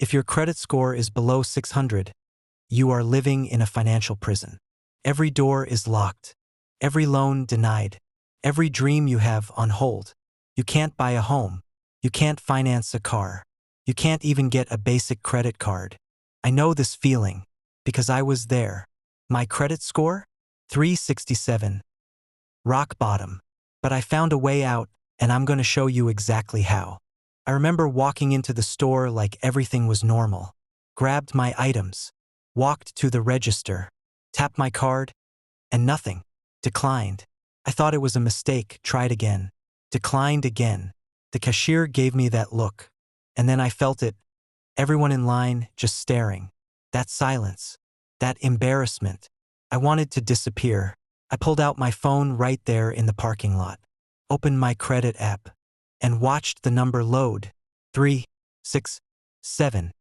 If your credit score is below 600, you are living in a financial prison. Every door is locked. Every loan denied. Every dream you have on hold. You can't buy a home. You can't finance a car. You can't even get a basic credit card. I know this feeling because I was there. My credit score? 367. Rock bottom. But I found a way out, and I'm going to show you exactly how. I remember walking into the store like everything was normal. Grabbed my items. Walked to the register. Tapped my card. And nothing. Declined. I thought it was a mistake. Tried again. Declined again. The cashier gave me that look. And then I felt it. Everyone in line just staring. That silence. That embarrassment. I wanted to disappear. I pulled out my phone right there in the parking lot. Opened my credit app. And watched the number load. 367.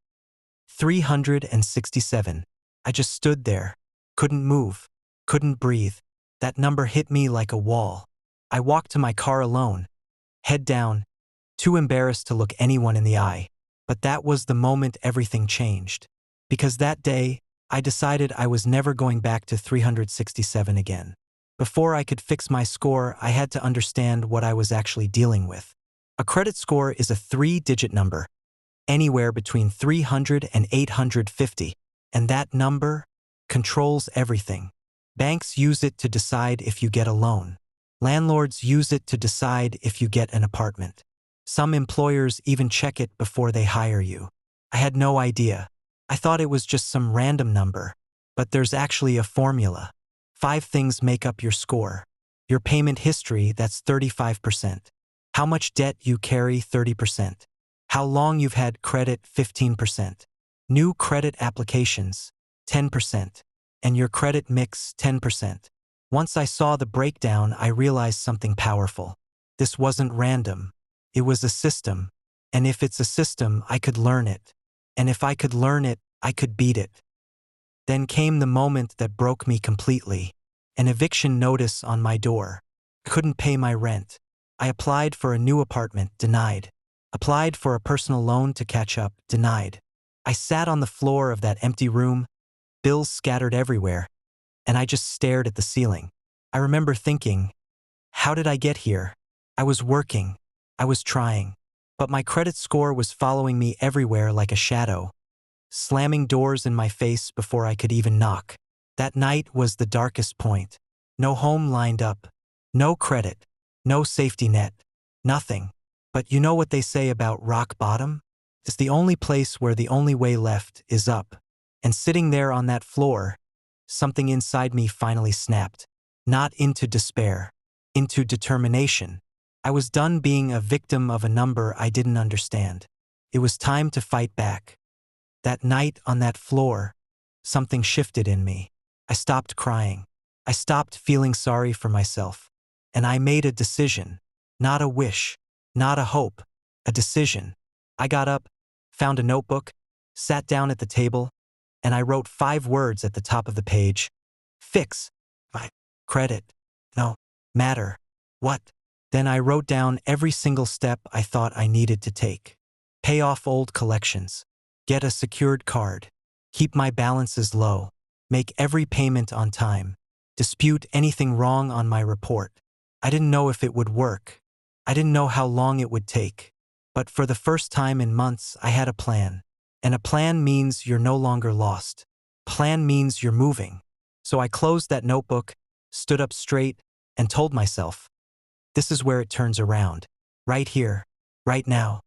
367. I just stood there. Couldn't move. Couldn't breathe. That number hit me like a wall. I walked to my car alone. Head down. Too embarrassed to look anyone in the eye. But that was the moment everything changed. Because that day, I decided I was never going back to 367 again. Before I could fix my score, I had to understand what I was actually dealing with. A credit score is a 3-digit number, anywhere between 300 and 850, and that number controls everything. Banks use it to decide if you get a loan. Landlords use it to decide if you get an apartment. Some employers even check it before they hire you. I had no idea. I thought it was just some random number, but there's actually a formula. 5 things make up your score. Your payment history, that's 35%. How much debt you carry, 30%. How long you've had credit, 15%. New credit applications, 10%. And your credit mix, 10%. Once I saw the breakdown, I realized something powerful. This wasn't random. It was a system. And if it's a system, I could learn it. And if I could learn it, I could beat it. Then came the moment that broke me completely. An eviction notice on my door. Couldn't pay my rent. I applied for a new apartment, denied. Applied for a personal loan to catch up, denied. I sat on the floor of that empty room, bills scattered everywhere, and I just stared at the ceiling. I remember thinking, how did I get here? I was working. I was trying. But my credit score was following me everywhere like a shadow, slamming doors in my face before I could even knock. That night was the darkest point. No home lined up. No credit. No safety net. Nothing. But you know what they say about rock bottom? It's the only place where the only way left is up. And sitting there on that floor, something inside me finally snapped. Not into despair. Into determination. I was done being a victim of a number I didn't understand. It was time to fight back. That night on that floor, something shifted in me. I stopped crying. I stopped feeling sorry for myself. And I made a decision. Not a wish. Not a hope. A decision. I got up, found a notebook, sat down at the table, and I wrote 5 words at the top of the page. Fix. My credit. No. Matter. What? Then I wrote down every single step I thought I needed to take. Pay off old collections. Get a secured card. Keep my balances low. Make every payment on time. Dispute anything wrong on my report. I didn't know if it would work. I didn't know how long it would take. But for the first time in months, I had a plan. And a plan means you're no longer lost. Plan means you're moving. So I closed that notebook, stood up straight, and told myself, this is where it turns around. Right here. Right now.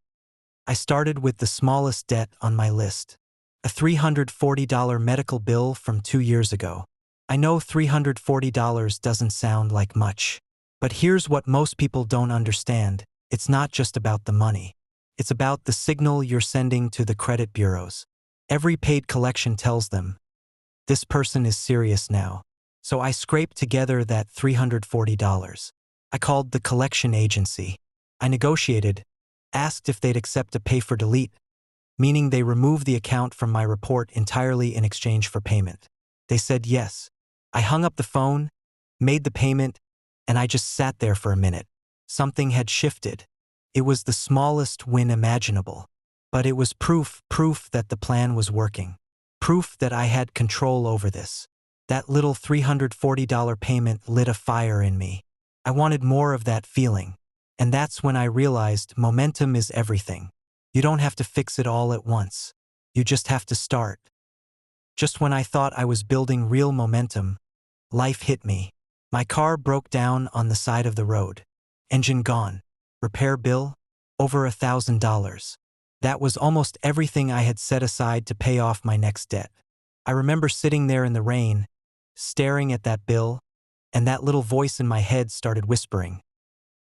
I started with the smallest debt on my list. A $340 medical bill from 2 years ago. I know $340 doesn't sound like much. But here's what most people don't understand. It's not just about the money. It's about the signal you're sending to the credit bureaus. Every paid collection tells them, this person is serious now. So I scraped together that $340. I called the collection agency. I negotiated, asked if they'd accept a pay-for-delete, meaning they remove the account from my report entirely in exchange for payment. They said yes. I hung up the phone, made the payment, and I just sat there for a minute. Something had shifted. It was the smallest win imaginable. But it was proof that the plan was working. Proof that I had control over this. That little $340 payment lit a fire in me. I wanted more of that feeling. And that's when I realized momentum is everything. You don't have to fix it all at once. You just have to start. Just when I thought I was building real momentum, life hit me. My car broke down on the side of the road. Engine gone. Repair bill? Over $1,000. That was almost everything I had set aside to pay off my next debt. I remember sitting there in the rain, staring at that bill, and that little voice in my head started whispering,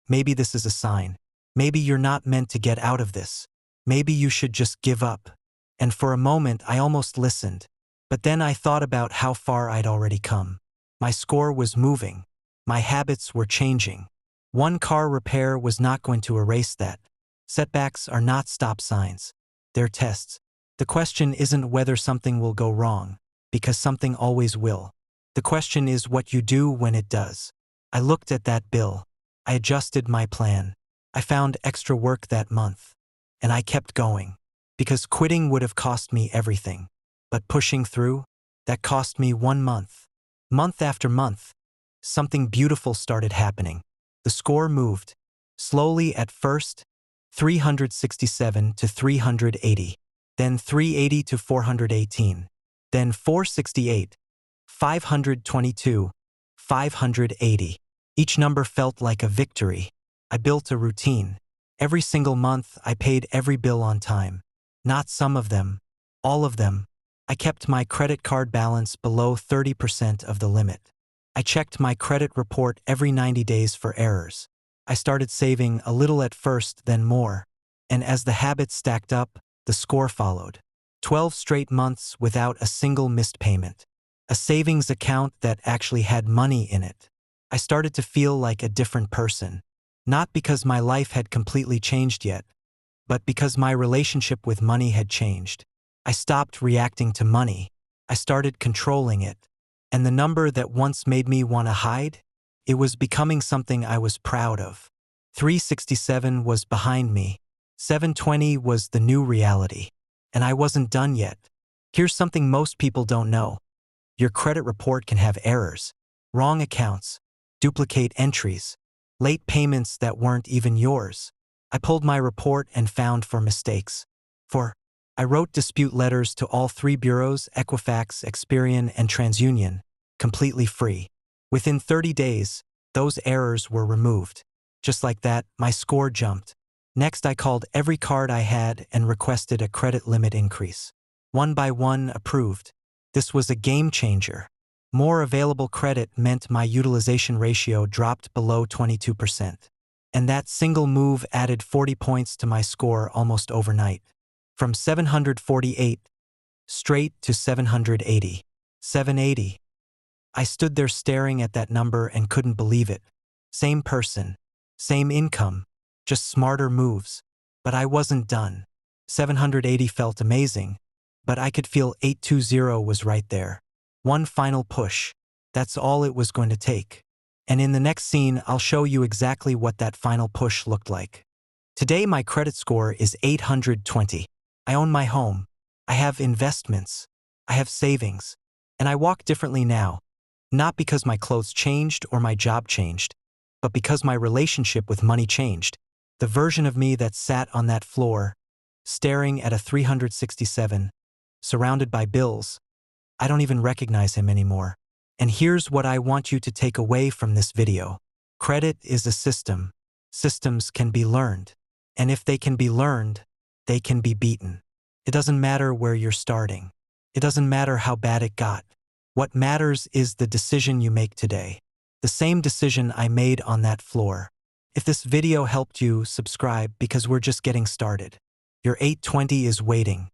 maybe this is a sign. Maybe you're not meant to get out of this. Maybe you should just give up. And for a moment, I almost listened. But then I thought about how far I'd already come. My score was moving. My habits were changing. One car repair was not going to erase that. Setbacks are not stop signs. They're tests. The question isn't whether something will go wrong, because something always will. The question is what you do when it does. I looked at that bill. I adjusted my plan. I found extra work that month. And I kept going. Because quitting would have cost me everything. But pushing through, that cost me 1 month. Month after month, something beautiful started happening. The score moved. Slowly at first, 367 to 380. Then 380 to 418. Then 468. 522. 580. Each number felt like a victory. I built a routine. Every single month, I paid every bill on time. Not some of them. All of them. I kept my credit card balance below 30% of the limit. I checked my credit report every 90 days for errors. I started saving a little at first, then more. And as the habits stacked up, the score followed. 12 straight months without a single missed payment. A savings account that actually had money in it. I started to feel like a different person. Not because my life had completely changed yet, but because my relationship with money had changed. I stopped reacting to money. I started controlling it. And the number that once made me want to hide? It was becoming something I was proud of. 367 was behind me. 720 was the new reality. And I wasn't done yet. Here's something most people don't know. Your credit report can have errors, wrong accounts, duplicate entries, late payments that weren't even yours. I pulled my report and found 4 mistakes. I wrote dispute letters to all 3 bureaus, Equifax, Experian, and TransUnion, completely free. Within 30 days, those errors were removed. Just like that, my score jumped. Next, I called every card I had and requested a credit limit increase. One by one, approved. This was a game changer. More available credit meant my utilization ratio dropped below 22%. And that single move added 40 points to my score almost overnight. From 748 straight to 780. 780. I stood there staring at that number and couldn't believe it. Same person, same income, just smarter moves. But I wasn't done. 780 felt amazing, but I could feel 820 was right there. One final push. That's all it was going to take. And in the next scene, I'll show you exactly what that final push looked like. Today, my credit score is 820. I own my home. I have investments. I have savings. And I walk differently now. Not because my clothes changed or my job changed, but because my relationship with money changed. The version of me that sat on that floor, staring at a 367, surrounded by bills, I don't even recognize him anymore. And here's what I want you to take away from this video. Credit is a system. Systems can be learned. And if they can be learned, they can be beaten. It doesn't matter where you're starting. It doesn't matter how bad it got. What matters is the decision you make today. The same decision I made on that floor. If this video helped you, subscribe because we're just getting started. Your 820 is waiting.